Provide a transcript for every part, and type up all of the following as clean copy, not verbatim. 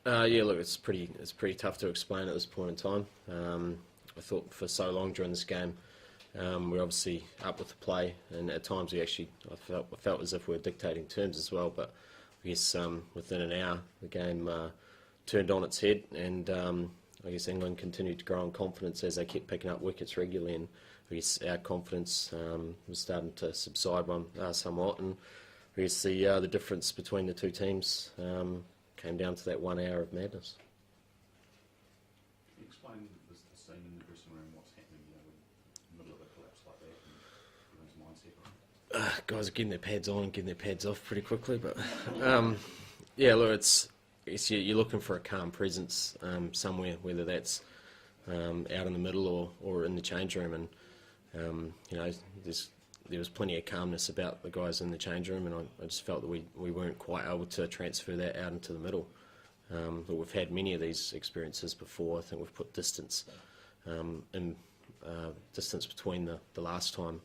Yeah, look, it's pretty tough to explain at this point in time. I thought for so long during this game, we're obviously up with the play, and at times I felt as if we were dictating terms as well. But I guess within an hour, the game turned on its head, and I guess England continued to grow in confidence as they kept picking up wickets regularly, and I guess our confidence was starting to subside somewhat, and I guess the difference between the two teams came down to that 1 hour of madness. Can you explain the scene in the dressing room, what's happening, in the middle of a collapse like that, and everyone's mindset? Guys are getting their pads on and getting their pads off pretty quickly, but yeah, look, you're looking for a calm presence somewhere, whether that's out in the middle or in the change room, and there was plenty of calmness about the guys in the change room, and I just felt that we weren't quite able to transfer that out into the middle. But we've had many of these experiences before. I think we've put distance between the last time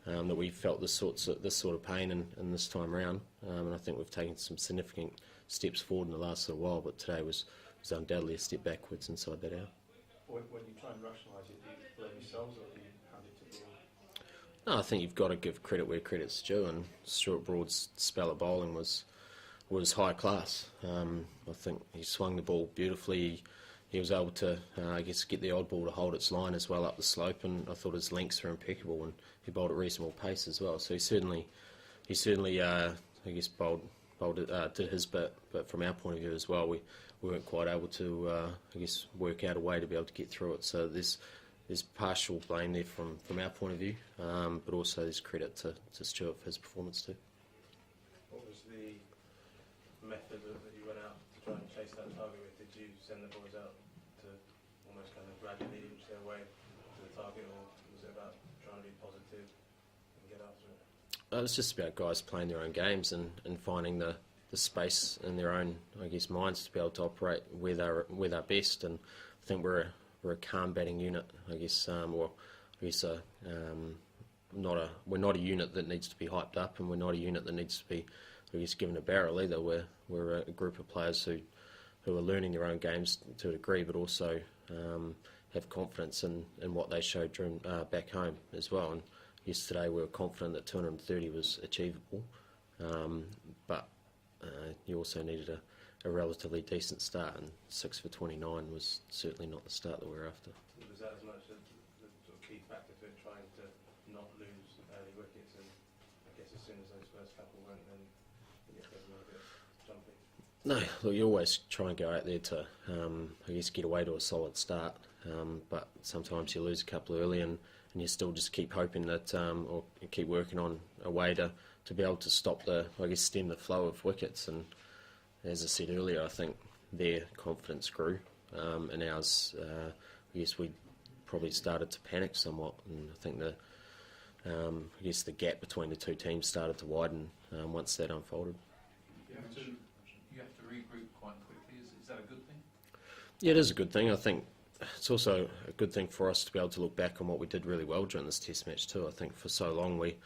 that we felt this sort of pain, and this time around. And I think we've taken some significant steps forward in the last little while, but today was undoubtedly a step backwards inside that hour. When you try and rationalise it, do you blame yourselves, or do you hand it to the ball? No, I think you've got to give credit where credit's due, and Stuart Broad's spell of bowling was high class. I think he swung the ball beautifully. He was able to, get the odd ball to hold its line as well up the slope, and I thought his lengths were impeccable, and he bowled at reasonable pace as well. So he certainly, did his bit. But from our point of view as well, we weren't quite able to, work out a way to be able to get through it. So there's partial blame there from our point of view, but also there's credit to Stuart for his performance too. What was the method that you went out to try and chase that target with? Did you send the boys out to almost kind of gradually inch their way to the target, or was it about trying to be positive and get after it? It's just about guys playing their own games and finding the space in their own, minds to be able to operate where they're best. And I think we're a calm batting unit, we're not a unit that needs to be hyped up, and we're not a unit that needs to be, given a barrel either. We're a group of players who are learning their own games to a degree, but also have confidence in what they showed during back home as well. And yesterday we were confident that 230 was achievable, but you also needed a relatively decent start, and 6 for 29 was certainly not the start that we were after. Was that as much the sort of key factor to it, trying to not lose early wickets? And I guess as soon as those first couple went, then you get a little bit jumpy. No, look, you always try and go out there to, get away to a solid start, but sometimes you lose a couple early, and you still just keep hoping that, or keep working on a way to be able to stop stem the flow of wickets. And as I said earlier, I think their confidence grew, and ours, we probably started to panic somewhat, and I think the gap between the two teams started to widen once that unfolded. You have to regroup quite quickly. Is that a good thing? Yeah, it is a good thing. I think it's also a good thing for us to be able to look back on what we did really well during this Test match too. I think for so long we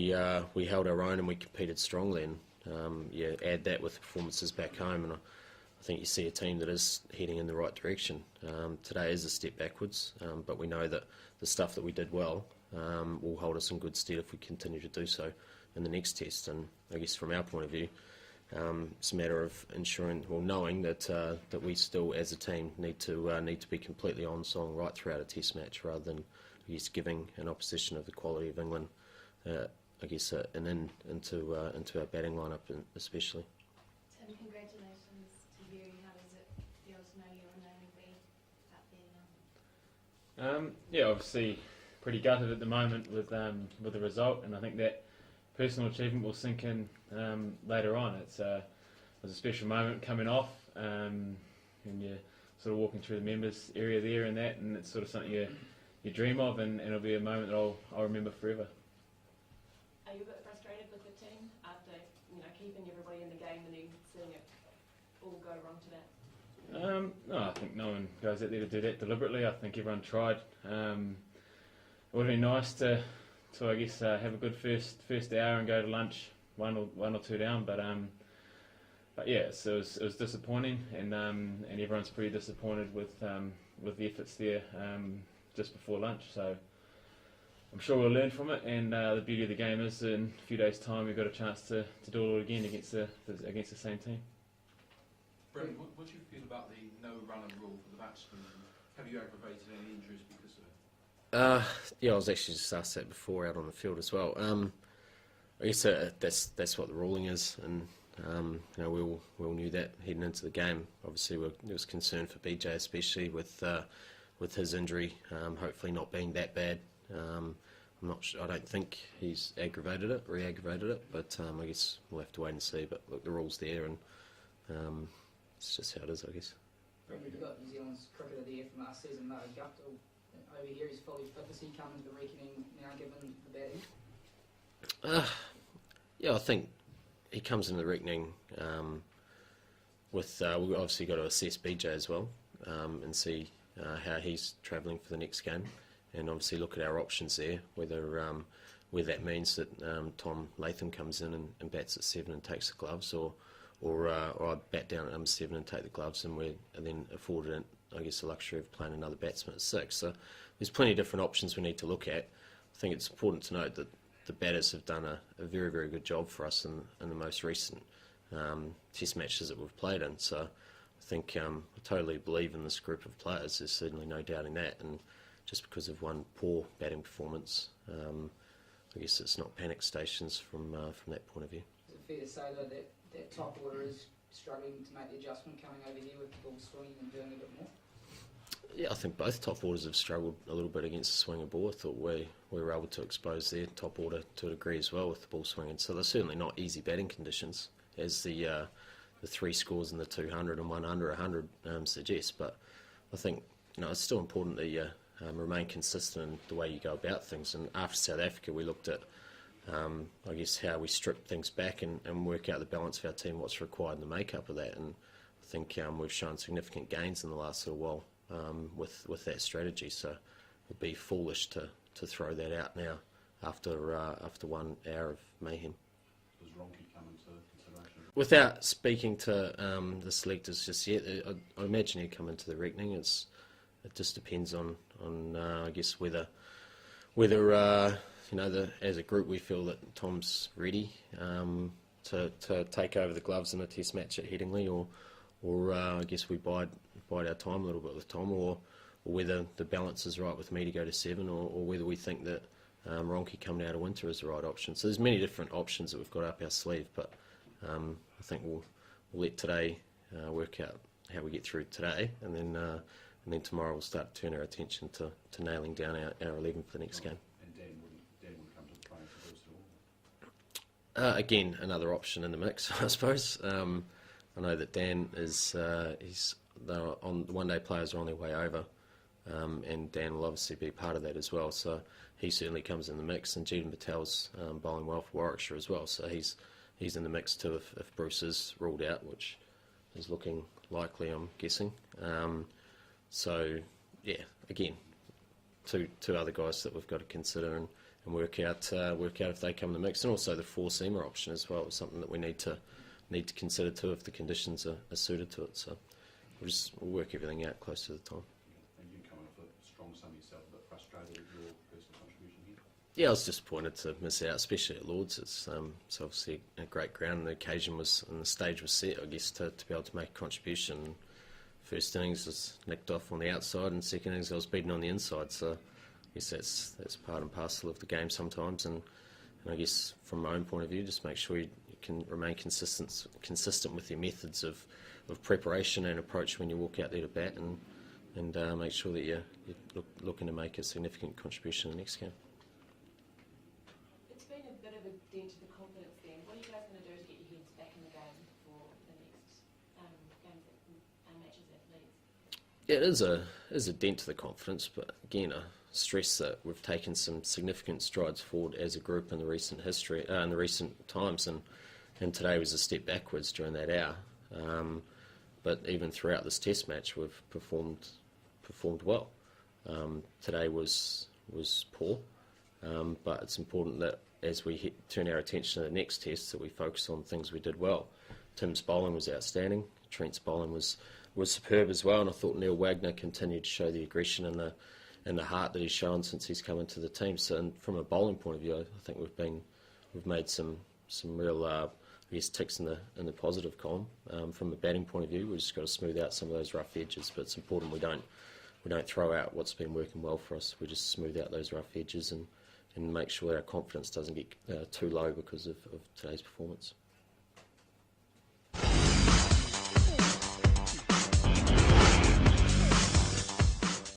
held our own and we competed strongly, and add that with the performances back home, and I think you see a team that is heading in the right direction. Today is a step backwards, but we know that the stuff that we did well will hold us in good stead if we continue to do so in the next test. And I guess from our point of view, it's a matter of knowing that we still, as a team, need to be completely on song right throughout a Test match, rather than giving an opposition of the quality of England into our batting lineup, especially. Tim, congratulations to you. How does it feel to know you're in the league out there now? Obviously pretty gutted at the moment with the result, and I think that personal achievement will sink in later on. It was a special moment coming off, and you're sort of walking through the members area there and it's sort of something you dream of, and it'll be a moment that I'll remember forever. Are you a bit frustrated with the team after keeping everybody in the game and then seeing it all go wrong today? No, I think no one goes out there to do that deliberately. I think everyone tried. It would have been nice to have a good first hour and go to lunch one or two down, but But yeah, so it was disappointing, and everyone's pretty disappointed with the efforts there just before lunch. So I'm sure we'll learn from it, and the beauty of the game is in a few days' time we've got a chance to do it all again against the same team. Brendon, what do you feel about the no runner rule for the batsmen? Have you aggravated any injuries because of it? Yeah, I was actually just asked that before out on the field as well. I guess that's what the ruling is, and we all knew that heading into the game. Obviously, there was concern for BJ, especially with his injury, hopefully not being that bad. I'm not sure, I don't think he's re-aggravated it, but I guess we'll have to wait and see. But look, the rule's there, and it's just how it is, I guess. We've got New Zealand's cricketer there from last season, Martin Guptill. Over here, he's fully fit. Does he come into the reckoning now, given the batting? Yeah, I think he comes into the reckoning we've obviously got to assess BJ as well and see how he's travelling for the next game, and obviously look at our options there, whether that means that Tom Latham comes in and bats at 7 and takes the gloves, or I bat down at number 7 and take the gloves, and we're then afforded, I guess, the luxury of playing another batsman at 6. So there's plenty of different options we need to look at. I think it's important to note that the batters have done a very, very good job for us in the most recent test matches that we've played in. So I think I totally believe in this group of players. There's certainly no doubting that. And just because of one poor batting performance, I guess it's not panic stations from that point of view. Is it fair to say, though, that top order is struggling to make the adjustment coming over here with the ball swinging and doing a bit more? Yeah, I think both top orders have struggled a little bit against the swinging ball. I thought we were able to expose their top order to a degree as well with the ball swinging. So they're certainly not easy batting conditions, as the 3 scores in the 200 and 1 under 100 suggest. But I think it's still important that you remain consistent in the way you go about things. And after South Africa, we looked at I guess how we strip things back and work out the balance of our team, what's required in the makeup of that. And I think we've shown significant gains in the last little while with that strategy. So it would be foolish to throw that out now after 1 hour of mayhem. Does Ronke come into consideration? Without speaking to the selectors just yet, I imagine he'd come into the reckoning. It just depends on I guess whether as a group we feel that Tom's ready to take over the gloves in a test match at Headingley, or I guess we bide our time a little bit with Tom, or whether the balance is right with me to go to 7, or whether we think that Ronke coming out of winter is the right option. So there's many different options that we've got up our sleeve, but I think we'll let today work out how we get through today, and then tomorrow we'll start to turn our attention to nailing down our 11 for the next game. And Dan wouldn't come to the playing for Bruce at all? Again, another option in the mix, I suppose. I know that Dan is they're on the one-day players are on their way over, and Dan will obviously be part of that as well. So he certainly comes in the mix, and Jeetan Patel's bowling well for Warwickshire as well. So he's in the mix too if Bruce is ruled out, which is looking likely, I'm guessing. So yeah, again, two other guys that we've got to consider and work out if they come in the mix, and also the 4-seamer option as well is something that we need to consider too if the conditions are suited to it. So we'll work everything out close to the time. And you come off a strong sum yourself, a bit frustrated at your personal contribution here? Yeah, I was disappointed to miss out, especially at Lords. It's obviously a great ground, and the occasion was, and the stage was set, I guess, to be able to make a contribution. First innings was nicked off on the outside, and second innings I was beaten on the inside. So I guess that's part and parcel of the game sometimes. And I guess from my own point of view, just make sure you can remain consistent with your methods of preparation and approach when you walk out there to bat, and make sure that you're looking to make a significant contribution in the next game. It's been a bit of a dent to the confidence then. What are you guys going to do to get your heads back in the game for the next games and matches at Leeds? Yeah, it is a dent to the confidence, but again, I stress that we've taken some significant strides forward as a group in the recent history, in the recent times, and today was a step backwards during that hour. But even throughout this Test match, we've performed well. Today was poor, but it's important that as we turn our attention to the next Test, that we focus on things we did well. Tim's bowling was outstanding. Trent's bowling was superb as well, and I thought Neil Wagner continued to show the aggression and the heart that he's shown since he's come into the team. So, and from a bowling point of view, I think we've made some real I guess ticks in the positive column. From a batting point of view, we've just got to smooth out some of those rough edges. But it's important we don't throw out what's been working well for us. We just smooth out those rough edges and make sure our confidence doesn't get too low because of today's performance.